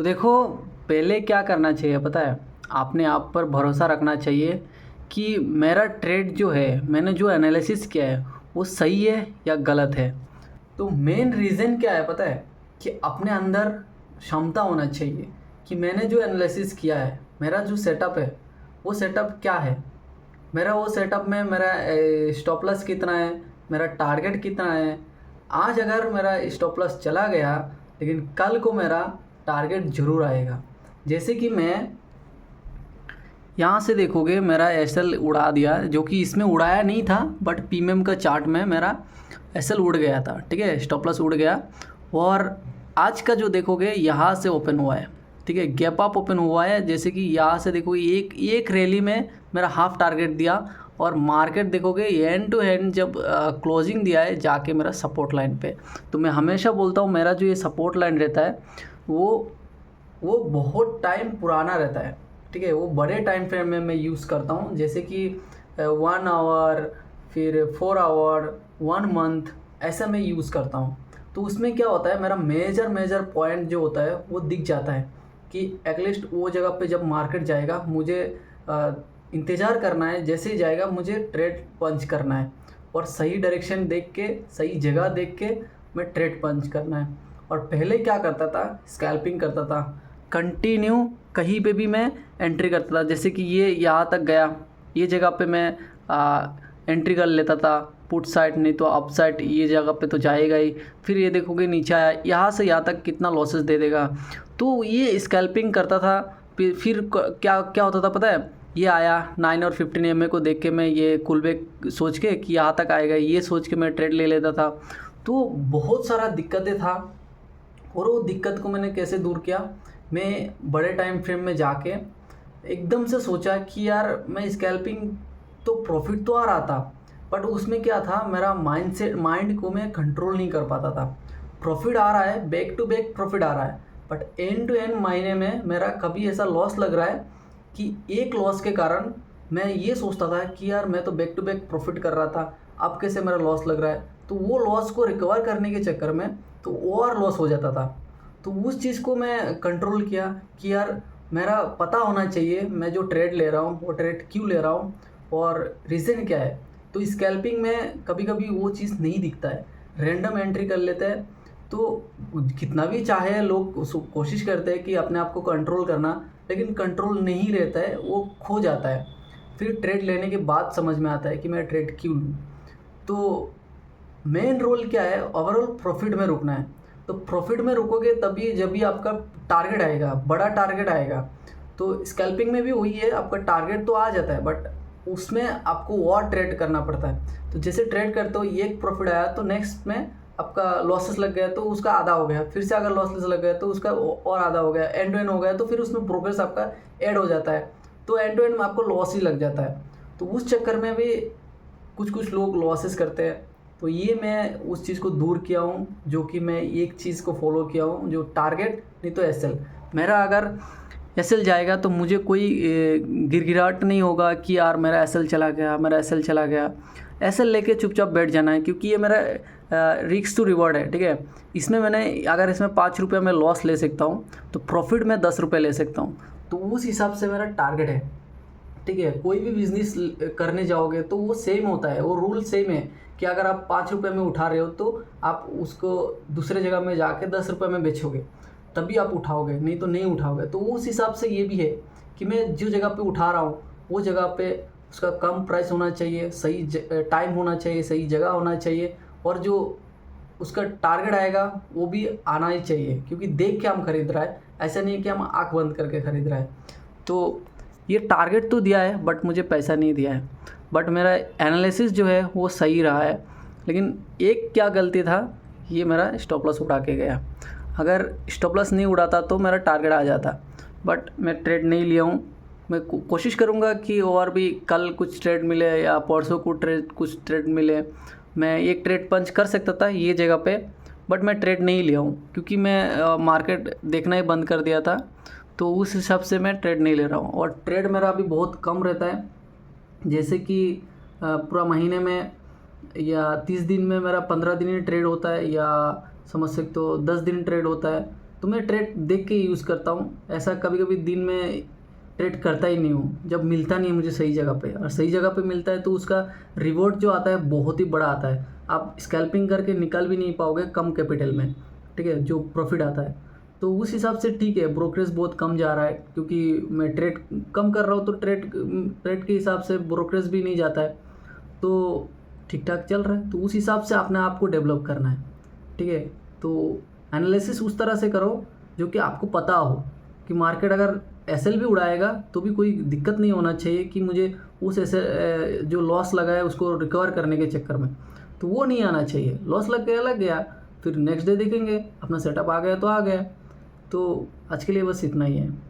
तो देखो, पहले क्या करना चाहिए पता है? आपने आप पर भरोसा रखना चाहिए कि मेरा ट्रेड जो है, मैंने जो एनालिसिस किया है वो सही है या गलत है। तो मेन रीज़न क्या है पता है? कि अपने अंदर क्षमता होना चाहिए कि मैंने जो एनालिसिस किया है, मेरा जो सेटअप है वो सेटअप क्या है। मेरा वो सेटअप में मेरा स्टॉप लॉस कितना है, मेरा टारगेट कितना है। आज अगर मेरा स्टॉप लॉस चला गया, लेकिन कल को मेरा टारगेट ज़रूर आएगा। जैसे कि मैं यहाँ से देखोगे, मेरा एसएल उड़ा दिया, जो कि इसमें उड़ाया नहीं था, बट पीएमएम का चार्ट में मेरा एसएल उड़ गया था। ठीक है, स्टॉप लॉस उड़ गया। और आज का जो देखोगे यहाँ से ओपन हुआ है, ठीक है, गैप अप ओपन हुआ है। जैसे कि यहाँ से देखोगे एक एक रैली में मेरा हाफ टारगेट दिया, और मार्केट देखोगे एंड टू एंड जब क्लोजिंग दिया है जाके मेरा सपोर्ट लाइन पे। तो मैं हमेशा बोलता हूँ, मेरा जो ये सपोर्ट लाइन रहता है वो बहुत टाइम पुराना रहता है। ठीक है, वो बड़े टाइम फ्रेम में मैं यूज़ करता हूँ, जैसे कि 1 आवर, फिर 4 आवर, 1 मंथ, ऐसा मैं यूज़ करता हूँ। तो उसमें क्या होता है, मेरा मेजर पॉइंट जो होता है वो दिख जाता है कि एटलीस्ट वो जगह पे जब मार्केट जाएगा मुझे इंतज़ार करना है, जैसे ही जाएगा मुझे ट्रेड पंच करना है, और सही डायरेक्शन देख के, सही जगह देख के मैं ट्रेड पंच करना है। और पहले क्या करता था, स्कैल्पिंग करता था, कंटिन्यू कहीं पे भी मैं एंट्री करता था। जैसे कि ये यहाँ तक गया, ये जगह पे मैं एंट्री कर लेता था, पुट साइड नहीं तो अप साइड, ये जगह पे तो जाएगा ही। फिर ये देखोगे नीचे आया, यहाँ से यहाँ तक कितना लॉसेस दे देगा। तो ये स्कैल्पिंग करता था। फिर क्या क्या होता था पता है? ये आया 9 और 15 EMA को देख के मैं ये कुलबैक सोच के कि यहाँ तक आएगा, ये सोच के मैं ट्रेड ले लेता था। तो बहुत सारा दिक्कतें था, और वो दिक्कत को मैंने कैसे दूर किया, मैं बड़े टाइम फ्रेम में जाके एकदम से सोचा कि यार मैं स्कैल्पिंग, तो प्रॉफिट तो आ रहा था, बट उसमें क्या था, मेरा माइंड को मैं कंट्रोल नहीं कर पाता था। प्रॉफिट आ रहा है, बैक टू बैक प्रॉफिट आ रहा है, बट एंड टू एंड महीने में मेरा कभी ऐसा लॉस लग रहा है कि एक लॉस के कारण मैं ये सोचता था कि यार मैं तो बैक टू बैक प्रॉफिट कर रहा था, अब कैसे मेरा लॉस लग रहा है। तो वो लॉस को रिकवर करने के चक्कर में तो और लॉस हो जाता था। तो उस चीज़ को मैं कंट्रोल किया कि यार मेरा पता होना चाहिए मैं जो ट्रेड ले रहा हूँ वो ट्रेड क्यों ले रहा हूँ, और रीज़न क्या है। तो स्कैल्पिंग में कभी कभी वो चीज़ नहीं दिखता है, रैंडम एंट्री कर लेते हैं। तो कितना भी चाहे लोग कोशिश करते हैं कि अपने आप को कंट्रोल करना, लेकिन कंट्रोल नहीं रहता है, वो खो जाता है। फिर ट्रेड लेने के बाद समझ में आता है कि मैं ट्रेड क्यों लूँ। तो मेन रोल क्या है, ओवरऑल प्रॉफिट में रुकना है। तो प्रॉफिट में रुकोगे तभी जब भी आपका टारगेट आएगा, बड़ा टारगेट आएगा। तो स्कैल्पिंग में भी वही है, आपका टारगेट तो आ जाता है, बट उसमें आपको और ट्रेड करना पड़ता है। तो जैसे ट्रेड करते हो, एक प्रॉफिट आया तो नेक्स्ट में आपका लॉसेस लग गया तो उसका आधा हो गया, फिर से अगर लॉसेस लग गया तो उसका और आधा हो गया, एंड टू एंड हो गया, तो फिर उसमें प्रोग्रेस आपका ऐड हो जाता है। तो एंड टू एंड में आपको लॉस ही लग जाता है। तो उस चक्कर में भी कुछ कुछ लोग लॉसेस करते हैं। तो ये मैं उस चीज़ को दूर किया हूँ, जो कि मैं एक चीज़ को फॉलो किया हूँ, जो टारगेट नहीं तो एसएल। मेरा अगर एसएल जाएगा तो मुझे कोई गिड़गिड़ाहट नहीं होगा कि यार मेरा एसएल चला गया, मेरा एसएल चला गया। एसएल लेके चुपचाप बैठ जाना है, क्योंकि ये मेरा रिस्क टू रिवॉर्ड है। ठीक है, इसमें मैंने अगर इसमें 5 रुपये में लॉस ले सकता हूँ तो प्रॉफिट में 10 रुपये ले सकता हूँ। तो उस हिसाब से मेरा टारगेट है। ठीक है, कोई भी बिजनेस करने जाओगे तो वो सेम होता है, वो रूल सेम है कि अगर आप 5 रुपये में उठा रहे हो तो आप उसको दूसरे जगह में जाके 10 रुपये में बेचोगे, तभी आप उठाओगे, नहीं तो नहीं उठाओगे। तो उस हिसाब से ये भी है कि मैं जो जगह पे उठा रहा हूँ वो जगह पे उसका कम प्राइस होना चाहिए, सही टाइम होना चाहिए, सही जगह होना चाहिए, और जो उसका टारगेट आएगा वो भी आना ही चाहिए, क्योंकि देख के हम खरीद रहा है, ऐसा नहीं है कि हम आँख बंद करके खरीद रहा है। तो ये टारगेट तो दिया है बट मुझे पैसा नहीं दिया है, बट मेरा एनालिसिस जो है वो सही रहा है। लेकिन एक क्या गलती था, ये मेरा स्टॉप लॉस उड़ा के गया। अगर स्टॉप लॉस नहीं उड़ाता तो मेरा टारगेट आ जाता, बट मैं ट्रेड नहीं लिया हूँ। मैं कोशिश करूँगा कि और भी कल कुछ ट्रेड मिले या परसों को कुछ ट्रेड मिले। मैं एक ट्रेड पंच कर सकता था ये जगह पे, बट मैं ट्रेड नहीं लिया हूँ, क्योंकि मैं मार्केट देखना ही बंद कर दिया था। तो उस हिसाब से मैं ट्रेड नहीं ले रहा हूँ, और ट्रेड मेरा अभी बहुत कम रहता है। जैसे कि पूरा महीने में या 30 दिन में मेरा 15 दिन ही ट्रेड होता है, या समझ सकते हो 10 दिन ट्रेड होता है। तो मैं ट्रेड देख के यूज़ करता हूँ। ऐसा कभी कभी दिन में ट्रेड करता ही नहीं हूँ जब मिलता नहीं है मुझे सही जगह पे, और सही जगह पे मिलता है तो उसका रिवॉर्ड जो आता है बहुत ही बड़ा आता है। आप स्कैल्पिंग करके निकल भी नहीं पाओगे कम कैपिटल में, ठीक है, जो प्रॉफिट आता है। तो उस हिसाब से ठीक है, ब्रोकरेज बहुत कम जा रहा है क्योंकि मैं ट्रेड कम कर रहा हूँ, तो ट्रेड के हिसाब से ब्रोकरेज भी नहीं जाता है, तो ठीक ठाक चल रहा है। तो उस हिसाब से अपने आप को डेवलप करना है, ठीक है। तो एनालिसिस उस तरह से करो जो कि आपको पता हो कि मार्केट अगर एसएल भी उड़ाएगा तो भी कोई दिक्कत नहीं होना चाहिए कि मुझे उस एसएल जो लॉस लगा है उसको रिकवर करने के चक्कर में, तो वो नहीं आना चाहिए। लॉस लग गया, फिर नेक्स्ट डे देखेंगे, अपना सेटअप आ गया तो आ गया। तो आज के लिए बस इतना ही है।